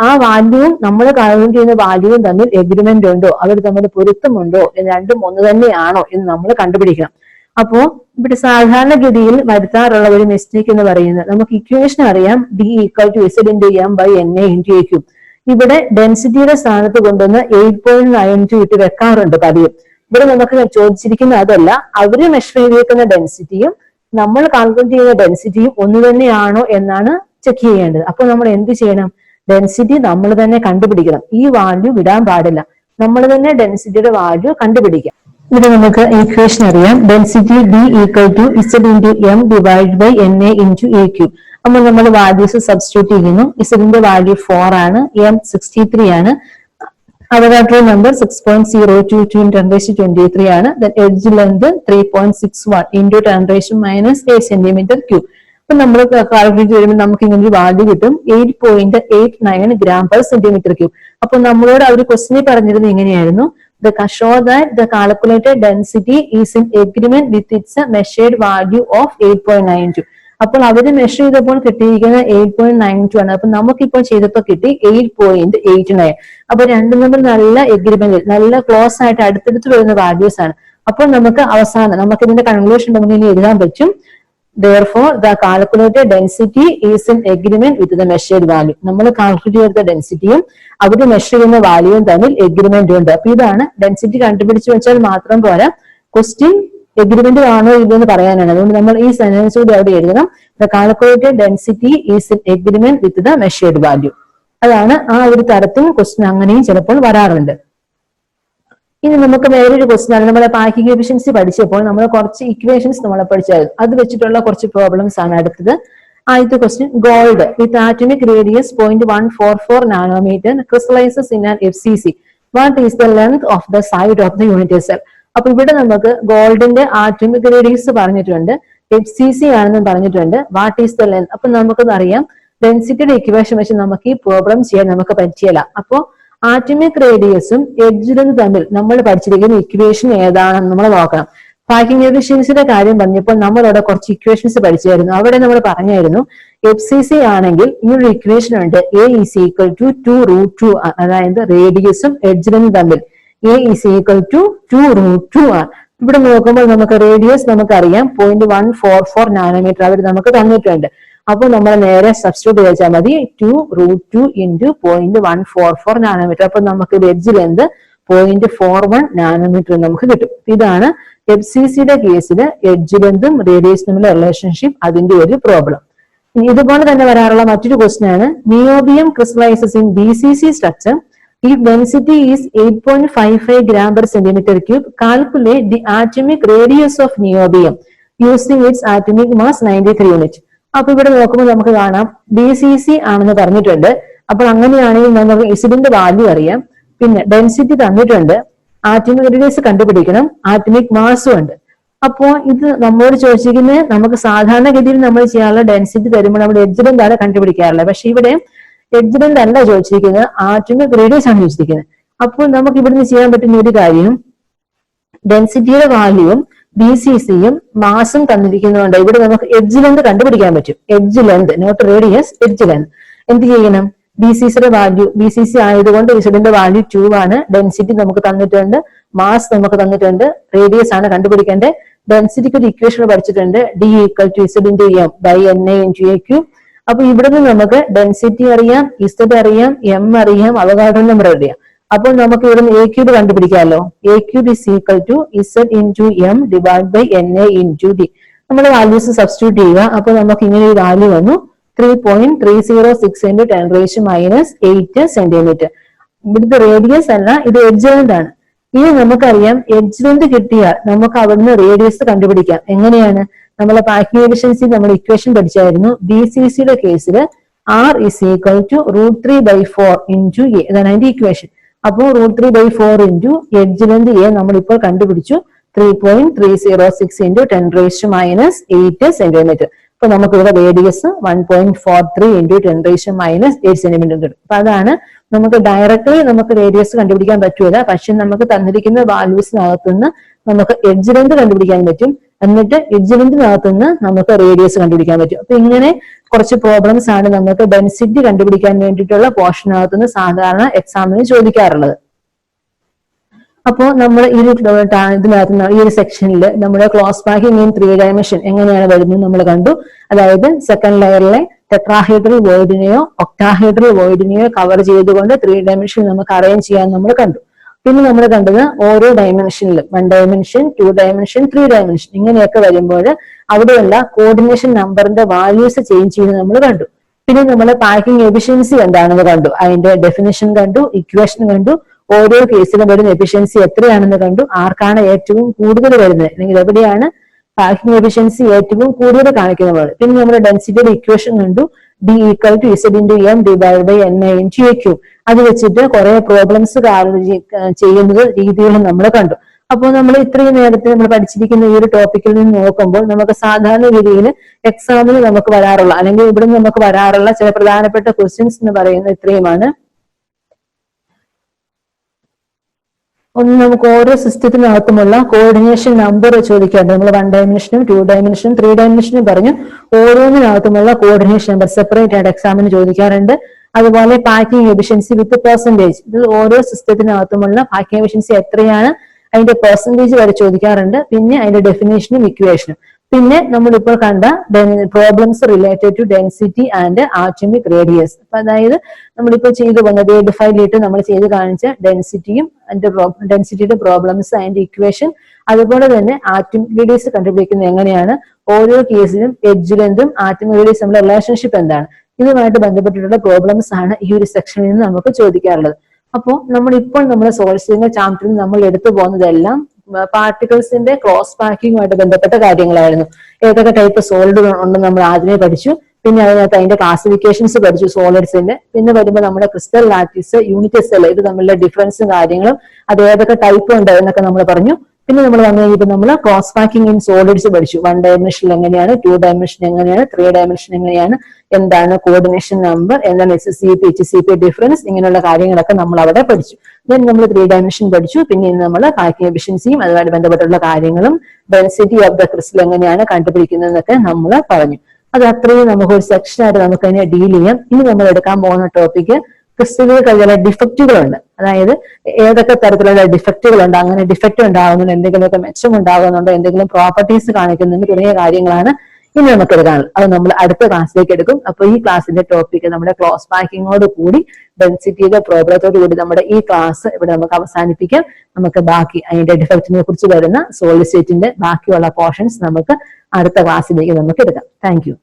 ആ വാല്യൂവും നമ്മൾ കാൽക്കുലേറ്റ് ചെയ്യുന്ന വാല്യൂവും തമ്മിൽ എഗ്രിമെന്റ് ഉണ്ടോ, അവർ തമ്മിൽ പൊരുത്തമുണ്ടോ, രണ്ടും ഒന്ന് തന്നെയാണോ എന്ന് നമ്മൾ കണ്ടുപിടിക്കണം. അപ്പോ ഇവിടെ സാധാരണഗതിയിൽ വരുത്താറുള്ള ഒരു മിസ്റ്റേക്ക് എന്ന് പറയുന്നത്, നമുക്ക് ഇക്വേഷൻ അറിയാം D equal to Z into M by Na into A cube. ഇവിടെ ഡെൻസിറ്റിയുടെ സ്ഥാനത്ത് കൊണ്ടുവന്ന് 8.92 ഇട്ട് വെക്കാറുണ്ട് പതിവ്. ഇവിടെ നമുക്ക് ചോദിച്ചിരിക്കുന്ന അതല്ല, അവര് മെഷർ ചെയ്തിരിക്കുന്ന ഡെൻസിറ്റിയും നമ്മൾ കാൽക്കുലേറ്റ് ചെയ്യുന്ന ഡെൻസിറ്റിയും ഒന്ന് തന്നെയാണോ എന്നാണ് ചെക്ക് ചെയ്യേണ്ടത്. അപ്പൊ നമ്മൾ എന്ത് ചെയ്യണം? ഡെൻസിറ്റി നമ്മൾ തന്നെ കണ്ടുപിടിക്കണം. ഈ വാല്യൂ വിടാൻ പാടില്ല. നമ്മൾ തന്നെ ഡെൻസിറ്റിയുടെ വാല്യൂ കണ്ടുപിടിക്കാം. ഇവിടെ നമുക്ക് ഈക്വേഷൻ അറിയാം. Density D equal to Z into M divide by N A into A cube. അപ്പൊ നമ്മൾ വാല്യൂസ് സബ്സ്റ്റിറ്റ്യൂട്ട് ചെയ്യുന്നു. ഇസഡിന്റെ വാല്യൂ 4 ആണ്, എം 63 ആണ്, അവഗാഡ്രോ നമ്പർ 6.022 × 10⁻23 ആണ്. Edge length 3.61 into 10⁻⁻8 centimetre cube. അപ്പൊ നമ്മൾ കാൽക്കുലേറ്റ് ചെയ്യുമ്പോൾ നമുക്ക് ഇങ്ങനെ ഒരു വാല്യൂ കിട്ടും, 8.89 ഗ്രാം പെർ സെന്റിമീറ്റർ ക്യൂബ്. അപ്പൊ നമ്മളോട് അവർ ക്വസ്റ്റിനെ പറഞ്ഞിരുന്നത് ഇങ്ങനെയായിരുന്നു, show that the calculated density is in agreement with its measured value of 8.92. അപ്പോൾ അവര് മെഷർ ചെയ്തപ്പോൾ കിട്ടിയിരിക്കുന്ന 8.92 ആണ്. അപ്പൊ നമുക്കിപ്പോൾ ചെയ്തപ്പോൾ കിട്ടി 8.89. അപ്പൊ രണ്ടും തമ്മിൽ നല്ല എഗ്രിമെന്റ്, നല്ല ക്ലോസ് ആയിട്ട് അടുത്തടുത്ത് വരുന്ന വാല്യൂസ് ആണ്. അപ്പോൾ നമുക്ക് അവസാനം നമുക്ക് ഇതിന്റെ കൺക്ലൂഷൻ നമുക്ക് എഴുതാൻ പറ്റും. Therefore, the calculated density is in agreement with the measured value. നമ്മൾ കാൽക്കുലേറ്റ് ചെയ്ത ഡെൻസിറ്റിയും അവര് മെഷർ ചെയ്യുന്ന വാല്യൂവും തമ്മിൽ എഗ്രിമെന്റ് ഉണ്ട്. അപ്പൊ ഇതാണ് ഡെൻസിറ്റി കണ്ടുപിടിച്ചു വെച്ചാൽ മാത്രം പോരാ, ക്വസ്റ്റ്യൻ എഗ്രിമെന്റ് ആണോ ഇല്ലെന്ന് പറയാനാണ്. അതുകൊണ്ട് നമ്മൾ ഈ സെന്റൻസ് കൂടി അവിടെ എഴുതണം. The calculated density is in agreement with the measured value. അതാണ് ആ ഒരു തരത്തിൽ ക്വസ്റ്റ്യൻ അങ്ങനെയും ചിലപ്പോൾ വരാറുണ്ട്. ഇനി നമുക്ക് വേറൊരു ക്വസ്റ്റ്യൻ ആണ്. നമ്മുടെ പാക്കിംഗ് എഫിഷ്യൻസി പഠിച്ചപ്പോൾ നമ്മൾ കുറച്ച് ഇക്വേഷൻസ് നമ്മൾ പഠിച്ചായിരുന്നു. അത് വെച്ചിട്ടുള്ള കുറച്ച് പ്രോബ്ലംസ് ആണ് അടുത്തത്. ആദ്യത്തെ question, gold with atomic radius 0.144 nanometre crystallises in an FCC. What is the length of the side of the unit cell? അപ്പൊ ഇവിടെ നമുക്ക് ഗോൾഡിന്റെ ആറ്റമിക് റേഡിയസ് പറഞ്ഞിട്ടുണ്ട്, FCC ആണെന്ന് പറഞ്ഞിട്ടുണ്ട്, വാട്ട് ഈസ് ദ ലെങ്ത്. അപ്പൊ നമുക്കറിയാം ഡെൻസിറ്റിയുടെ ഇക്വേഷൻ വെച്ച് നമുക്ക് ഈ പ്രോബ്ലം ചെയ്യാൻ നമുക്ക് പറ്റിയല്ല. അപ്പോ ആറ്റമിക് റേഡിയസും എഡ്ജ് ലെങ്ത് തമ്മിൽ നമ്മൾ പഠിച്ചിരിക്കുന്ന ഇക്വേഷൻ ഏതാണെന്ന് നമ്മൾ നോക്കണം. പാക്കിംഗ് എഫിഷ്യൻസിയുടെ കാര്യം പറഞ്ഞപ്പോൾ നമ്മൾ അവിടെ കുറച്ച് ഇക്വേഷൻസ് പഠിച്ചായിരുന്നു. അവിടെ നമ്മൾ പറഞ്ഞായിരുന്നു FCC ആണെങ്കിൽ ഇങ്ങനൊരു ഇക്വേഷൻ ഉണ്ട്, A is equal to 2√2, അതായത് റേഡിയസും എഡ്ജ് ലെങ്ത് തമ്മിൽ A is equal to 2√2 ആണ്. ഇവിടെ നോക്കുമ്പോൾ നമുക്ക് റേഡിയസ് നമുക്കറിയാം 0.144 നാനോമീറ്റർ അവർ നമുക്ക് തന്നിട്ടുണ്ട്. അപ്പൊ നമ്മൾ നേരെ സബ്സ്റ്റിറ്റ്യൂട്ട് ചെയ്താൽ മതി, 2√2 × 0.144 നാനോമീറ്റർ. അപ്പൊ നമുക്ക് എഡ്ജ് ലെങ്ത് 0.41 നാനോമീറ്റർ നമുക്ക് കിട്ടും. ഇതാണ് FCCയുടെ കേസിൽ എഡ്ജ് ലെങ്തും റേഡിയസും തമ്മിലുള്ള റിലേഷൻഷിപ്പ്, അതിന്റെ ഒരു പ്രോബ്ലം. ഇതുപോലെ തന്നെ വരാറുള്ള മറ്റൊരു ക്വസ്റ്റ്യൻ ആണ്, niobium crystallises in BCC structure. If density is 8.55 gram per centimeter cube, calculate the atomic radius of niobium using its atomic mass 93 unit. അപ്പൊ ഇവിടെ നോക്കുമ്പോൾ നമുക്ക് കാണാം BCC ആണെന്ന് പറഞ്ഞിട്ടുണ്ട്. അപ്പോൾ അങ്ങനെയാണെങ്കിൽ നമുക്ക് ഇസിഡിന്റെ വാല്യൂ അറിയാം, പിന്നെ ഡെൻസിറ്റി തന്നിട്ടുണ്ട്, ആറ്റമിക് റേഡിയസ് കണ്ടുപിടിക്കണം, ആറ്റമിക് മാസും ഉണ്ട്. അപ്പോ ഇത് നമ്മോട് ചോദിച്ചിരിക്കുന്നത് നമുക്ക് സാധാരണഗതിയിൽ നമ്മൾ ചെയ്യാനുള്ള ഡെൻസിറ്റി തരുമ്പോൾ നമ്മൾ എഡ്ജ് ലെങ്ത് ആണ് കണ്ടുപിടിക്കാറുള്ളത്. പക്ഷെ ഇവിടെ എഡ്ജ് ലെങ്ത് അല്ല ചോദിച്ചിരിക്കുന്നത്, ആറ്റമിക് റേഡിയസ് ആണ് ചോദിച്ചിരിക്കുന്നത്. അപ്പോൾ നമുക്ക് ഇവിടുന്ന് ചെയ്യാൻ പറ്റുന്ന ഒരു കാര്യം, ഡെൻസിറ്റിയുടെ വാല്യൂവും BCCയും മാസും തന്നിരിക്കുന്നതുകൊണ്ട് ഇവിടെ നമുക്ക് എഡ്ജ് ലെങ്ത് കണ്ടുപിടിക്കാൻ പറ്റും. Edge length, not radius, edge length. എന്ത് ചെയ്യണം? BCCയുടെ വാല്യൂ, BCC ആയതുകൊണ്ട് ഇസഡിന്റെ വാല്യൂ 2 ആണ്, ഡെൻസിറ്റി നമുക്ക് തന്നിട്ടുണ്ട്, മാസ് നമുക്ക് തന്നിട്ടുണ്ട്, റേഡിയസ് ആണ് കണ്ടുപിടിക്കേണ്ടത്. ഡെൻസിറ്റിക്ക് ഒരു ഇക്വേഷൻ പഠിച്ചിട്ടുണ്ട്, D = Z/NA × A ക്യൂബ്. അപ്പൊ ഇവിടുന്ന് നമുക്ക് ഡെൻസിറ്റി അറിയാം, ഇസഡ് അറിയാം, M അറിയാം, അവഗാഡ്രോ നമ്പർ അറിയാം. അപ്പോൾ നമുക്ക് ഇവിടുന്ന് A ക്യൂബ് കണ്ടുപിടിക്കാമല്ലോ. A cube is equal to Z/M divided by NA × D. നമ്മൾ വാല്യൂസ് സബ്സ്റ്റിറ്റ്യൂട്ട് ചെയ്യുക. അപ്പൊ നമുക്ക് ഇങ്ങനെ ഒരു വാല്യൂ വന്നു, 3.306 × 10⁻⁻8 സെന്റിമീറ്റർ. ഇവിടുത്തെ റേഡിയസ് അല്ല, ഇത് എഡ്ജ് ലെങ്ത് ആണ്. ഇനി നമുക്കറിയാം എഡ്ജ് ലെങ്ത് കിട്ടിയാൽ നമുക്ക് അവിടുന്ന് റേഡിയസ് കണ്ടുപിടിക്കാം. എങ്ങനെയാണ്? നമ്മളെ പാക്കിംഗ് എഫിഷ്യൻസി നമ്മൾ ഇക്വേഷൻ പഠിച്ചായിരുന്നു. BCCയുടെ കേസിൽ R is equal to √3/4 × A. അതാണ് അതിന്റെ ഇക്വേഷൻ. അപ്പോൾ √3/4 × എഡ്ജ് ലെങ്ത് A നമ്മളിപ്പോൾ കണ്ടുപിടിച്ചു, 3.306 × 10⁻⁸8 സെന്റിമീറ്റർ. അപ്പൊ നമുക്ക് ഇവിടെ റേഡിയസ് 1.43 × 10⁻⁸8 സെന്റിമീറ്റർ കിട്ടും. അപ്പൊ അതാണ് നമുക്ക് ഡയറക്റ്റ്ലി നമുക്ക് റേഡിയസ് കണ്ടുപിടിക്കാൻ പറ്റൂല, പക്ഷെ നമുക്ക് തന്നിരിക്കുന്ന വാല്യൂസിനകത്തുനിന്ന് നമുക്ക് എഡ്ജ് ലെങ്ത് കണ്ടുപിടിക്കാൻ പറ്റും. എന്നിട്ട് എഡ്ജ് ലെങ്തിനകത്തുനിന്ന് നമുക്ക് റേഡിയസ് കണ്ടുപിടിക്കാൻ പറ്റും. അപ്പൊ ഇങ്ങനെ കുറച്ച് പ്രോബ്ലംസ് ആണ് നമുക്ക് ഡെൻസിറ്റി കണ്ടുപിടിക്കാൻ വേണ്ടിയിട്ടുള്ള പോർഷനകത്തുനിന്ന് സാധാരണ എക്സാമിന് ചോദിക്കാറുള്ളത്. അപ്പോൾ നമ്മൾ ഈ ഇതിനകത്ത് ഈ ഒരു സെക്ഷനിൽ നമ്മുടെ ക്ലോസ് പാക്കിംഗ് ഇൻ 3 ഡയമെൻഷൻ എങ്ങനെയാണ് വരുന്നത് നമ്മൾ കണ്ടു. അതായത് സെക്കൻഡ് ലെയറിലെ ടെട്രാഹൈഡ്രൽ വോയിഡിനെയോ ഒക്ടാഹൈഡ്രൽ വോയിഡിനെയോ കവർ ചെയ്തുകൊണ്ട് 3 ഡയമെൻഷൻ നമുക്ക് അറേഞ്ച് ചെയ്യാൻ നമ്മൾ കണ്ടു. പിന്നെ നമ്മൾ കണ്ടത് ഓരോ ഡയമെൻഷനിലും 1 ഡയമെൻഷൻ, 2 ഡയമെൻഷൻ, 3 ഡയമെൻഷൻ ഇങ്ങനെയൊക്കെ വരുമ്പോൾ അവിടെയുള്ള കോർഡിനേഷൻ നമ്പറിന്റെ വാല്യൂസ് ചേഞ്ച് ചെയ്യുന്നത് നമ്മൾ കണ്ടു. പിന്നെ നമ്മൾ പാക്കിംഗ് എഫിഷ്യൻസി എന്താണെന്ന് കണ്ടു, അതിന്റെ ഡെഫിനിഷൻ കണ്ടു, ഇക്വേഷൻ കണ്ടു, ഓരോ കേസിലും വരുന്ന എഫിഷ്യൻസി എത്രയാണെന്ന് കണ്ടു, ആർക്കാണ് ഏറ്റവും കൂടുതൽ വരുന്നത് അല്ലെങ്കിൽ എവിടെയാണ് പാക്കിംഗ് എഫിഷ്യൻസി ഏറ്റവും കൂടുതൽ കാണിക്കുന്നത്. പിന്നെ നമ്മൾ ഡെൻസിറ്റിയുടെ ഇക്വേഷൻ കണ്ടു, D = Z × M / Ni × Aq. അത് വെച്ചിട്ട് കുറെ പ്രോബ്ലംസ് ചെയ്യുന്നത് രീതികളും നമ്മൾ കണ്ടു. അപ്പോൾ നമ്മൾ ഇത്രയും നേരത്തെ നമ്മൾ പഠിച്ചിരിക്കുന്ന ഈ ഒരു ടോപ്പിക്കിൽ നിന്ന് നോക്കുമ്പോൾ നമുക്ക് സാധാരണ രീതിയിൽ എക്സാമിന് നമുക്ക് വരാറുള്ള അല്ലെങ്കിൽ ഇവിടെ നമുക്ക് വരാറുള്ള ചില പ്രധാനപ്പെട്ട ക്വസ്റ്റ്യൻസ് എന്ന് പറയുന്നത് ഇത്രയുമാണ്. ഒന്ന്, നമുക്ക് ഓരോ സിസ്റ്റത്തിനകത്തുമുള്ള കോർഡിനേഷൻ നമ്പർ ചോദിക്കാറുണ്ട്. നമ്മൾ 1 ഡയമെൻഷനും 2 ഡയമെൻഷനും 3 ഡയമെൻഷനും പറഞ്ഞു. ഓരോന്നിനകത്തുമുള്ള കോർഡിനേഷൻ നമ്പർ സെപ്പറേറ്റ് ആയിട്ട് എക്സാമിന് ചോദിക്കാറുണ്ട്. അതുപോലെ പാക്കിംഗ് എഫിഷ്യൻസി വിത്ത് പെർസെന്റേജ്, ഇത് ഓരോ സിസ്റ്റത്തിനകത്തുമുള്ള പാക്കിംഗ് എഫിഷ്യൻസി എത്രയാണ് അതിന്റെ പെർസെന്റേജ് വരെ ചോദിക്കാറുണ്ട്. പിന്നെ അതിന്റെ ഡെഫിനേഷനും ഇക്വേഷനും. പിന്നെ നമ്മളിപ്പോൾ കണ്ട problems related to density and atomic radius. അപ്പൊ അതായത് നമ്മളിപ്പോൾ ചെയ്തു വന്നത് ഡിഫൈനിലിട്ട് നമ്മൾ ചെയ്ത് കാണിച്ച ഡെൻസിറ്റിയും അതിന്റെ ഡെൻസിറ്റിയുടെ പ്രോബ്ലംസ് അതിന്റെ ഇക്വേഷൻ, അതുപോലെ തന്നെ ആറ്റമിക് റേഡിയസ് കണ്ടുപിടിക്കുന്നത് എങ്ങനെയാണ്, ഓരോ കേസിലും എഡ്ജ് ലെങ്തും ആറ്റമിക് റേഡിയസ് നമ്മുടെ റിലേഷൻഷിപ്പ് എന്താണ്, ഇതുമായിട്ട് ബന്ധപ്പെട്ടിട്ടുള്ള പ്രോബ്ലംസ് ആണ് ഈ ഒരു സെക്ഷനിൽ നിന്ന് നമുക്ക് ചോദിക്കാറുള്ളത്. അപ്പോൾ നമ്മൾ സോൾസിന്റെ ചാപ്റ്ററിൽ നമ്മൾ എടുത്തു പോകുന്നതെല്ലാം പാർട്ടിക്കിൾസിന്റെ ക്രോസ് പാക്കിങ്ങുമായിട്ട് ബന്ധപ്പെട്ട കാര്യങ്ങളായിരുന്നു. ഏതൊക്കെ ടൈപ്പ് സോളിഡ് ഉണ്ടെന്ന് നമ്മൾ ആദ്യമേ പഠിച്ചു. പിന്നെ അതിനകത്ത് അതിന്റെ ക്ലാസിഫിക്കേഷൻസ് പഠിച്ചു സോളിഡ്സിന്റെ. പിന്നെ വരുമ്പോൾ നമ്മുടെ ക്രിസ്റ്റൽ ലാറ്റിസ്, യൂണിറ്റ് സെൽ, ഇത് തമ്മിലുള്ള ഡിഫറൻസും കാര്യങ്ങളും അത് ഏതൊക്കെ ടൈപ്പ് ഉണ്ട് എന്നൊക്കെ നമ്മൾ പറഞ്ഞു. പിന്നെ നമ്മൾ വന്നു കഴിഞ്ഞപ്പോൾ നമ്മൾ ക്രോസ് പാക്കിംഗ് ഇൻ സോളിഡ്സ് പഠിച്ചു. 1 ഡയമെൻഷൻ എങ്ങനെയാണ്, 2 ഡയമെൻഷൻ എങ്ങനെയാണ്, 3 ഡയമെൻഷൻ എങ്ങനെയാണ്, എന്താണ് കോർഡിനേഷൻ നമ്പർ, എന്താണ് SCP, HCP ഡിഫറൻസ്, ഇങ്ങനെയുള്ള കാര്യങ്ങളൊക്കെ നമ്മൾ അവിടെ പഠിച്ചു. ദെൻ നമ്മൾ 3 ഡയമെൻഷൻ പഠിച്ചു. പിന്നെ ഇന്ന് നമ്മൾ പാക്കിംഗ് എഫിഷ്യൻസിയും അതുമായിട്ട് ബന്ധപ്പെട്ടുള്ള കാര്യങ്ങളും ഡെൻസിറ്റി ഓഫ് ദ ക്രിസ്റ്റൽ എങ്ങനെയാണ് കണ്ടുപിടിക്കുന്നതെന്നൊക്കെ നമ്മൾ പറഞ്ഞു. അത് അത്രയും നമുക്ക് ഒരു സെക്ഷനായിട്ട് നമുക്ക് അതിനെ ഡീൽ ചെയ്യാം. ഇനി നമ്മൾ എടുക്കാൻ പോകുന്ന ടോപ്പിക്ക് ക്രിസ്റ്റലുകൾക്ക് ചില ഡിഫക്റ്റുകളുണ്ട്. അതായത് ഏതൊക്കെ തരത്തിലുള്ള ഡിഫക്റ്റുകളുണ്ട്, അങ്ങനെ ഡിഫക്റ്റ് ഉണ്ടാകുന്നുണ്ട്, എന്തെങ്കിലുമൊക്കെ മെച്ചം ഉണ്ടാകുന്നുണ്ടോ, എന്തെങ്കിലും പ്രോപ്പർട്ടീസ് കാണിക്കുന്നുണ്ട്, തുടങ്ങിയ കാര്യങ്ങളാണ് ഇനി നമുക്ക് എടുക്കാനുള്ളത്. അത് നമ്മൾ അടുത്ത ക്ലാസ്സിലേക്ക് എടുക്കും. അപ്പൊ ഈ ക്ലാസ്സിന്റെ ടോപ്പിക്ക് നമ്മുടെ ക്ലോസ് പാക്കിങ്ങോട് കൂടി ഡെൻസിറ്റിയുടെ പ്രോബ്ലത്തോട് കൂടി നമ്മുടെ ഈ ക്ലാസ് ഇവിടെ നമുക്ക് അവസാനിപ്പിക്കാം. നമുക്ക് ബാക്കി അതിന്റെ ഡിഫക്റ്റിനെ കുറിച്ച് വരുന്ന സോളിഡ് സ്റ്റേറ്റിന്റെ ബാക്കിയുള്ള പോർഷൻസ് നമുക്ക് അടുത്ത ക്ലാസ്സിലേക്ക് നമുക്ക് എടുക്കാം. Thank you.